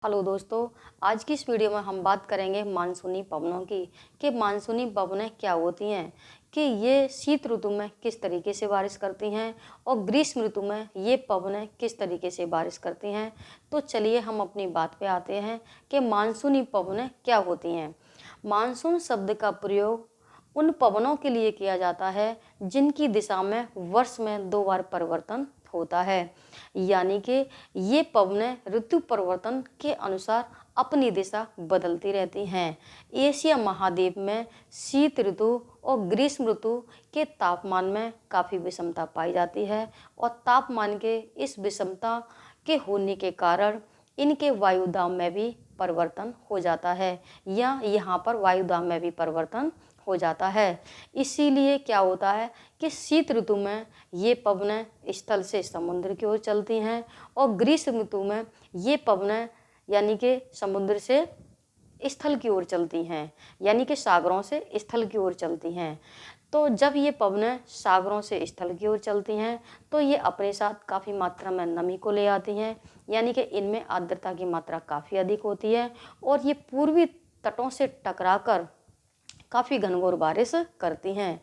Hello दोस्तों, आज की इस वीडियो में हम बात करेंगे मानसूनी पवनों की कि मानसूनी पवनें क्या होती हैं, कि ये शीत ऋतु में किस तरीके से बारिश करती हैं और ग्रीष्म ऋतु में ये पवनें किस तरीके से बारिश करती हैं। तो चलिए हम अपनी बात पे आते हैं कि मानसूनी पवनें क्या होती हैं। मानसून शब्द का प्रयोग उन पवनों के लिए किया जाता है जिनकी दिशा में वर्ष में 2 बार परिवर्तन होता है, यानी कि ये पवनें ऋतु परिवर्तन के अनुसार अपनी दिशा बदलती रहती हैं। एशिया महाद्वीप में शीत ऋतु और ग्रीष्म ऋतु के तापमान में काफ़ी विषमता पाई जाती है और तापमान के इस विषमता के होने के कारण इनके वायुदाब में भी परिवर्तन हो जाता है या यहाँ पर वायुदाब में भी परिवर्तन हो जाता है। इसीलिए क्या होता है कि शीत ऋतु में ये पवनें स्थल से समुद्र की ओर चलती हैं और ग्रीष्म ऋतु में ये पवनें यानी कि समुद्र से स्थल की ओर चलती हैं, यानी कि सागरों से स्थल की ओर चलती हैं। तो जब ये पवनें सागरों से स्थल की ओर चलती हैं तो ये अपने साथ काफ़ी मात्रा में नमी को ले आती हैं, यानी कि इनमें आर्द्रता की मात्रा काफ़ी अधिक होती है और ये पूर्वी तटों से टकराकर काफ़ी घनघोर बारिश करती हैं।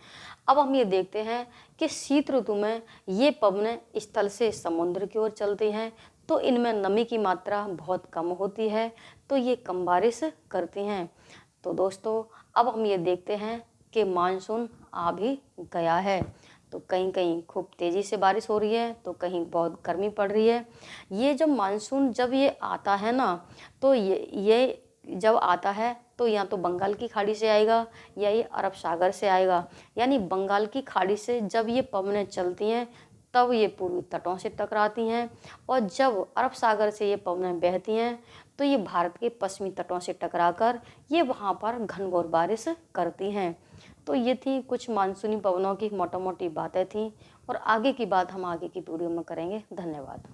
अब हम ये देखते हैं कि शीत ऋतु में ये पवनें स्थल से समुद्र की ओर चलती हैं तो इनमें नमी की मात्रा बहुत कम होती है, तो ये कम बारिश करती हैं। तो दोस्तों अब हम ये देखते हैं कि मानसून आ भी गया है, तो कहीं कहीं खूब तेज़ी से बारिश हो रही है तो कहीं बहुत गर्मी पड़ रही है। ये जब मानसून जब ये आता है ना, तो ये जब आता है तो या तो बंगाल की खाड़ी से आएगा या ये अरब सागर से आएगा। यानी बंगाल की खाड़ी से जब ये पवनें चलती हैं तब ये पूर्वी तटों से टकराती हैं और जब अरब सागर से ये पवनें बहती हैं तो ये भारत के पश्चिमी तटों से टकराकर ये वहाँ पर घनघोर बारिश करती हैं। तो ये थी कुछ मानसूनी पवनों की मोटी मोटी बातें थीं और आगे की बात हम आगे की वीडियो में करेंगे। धन्यवाद।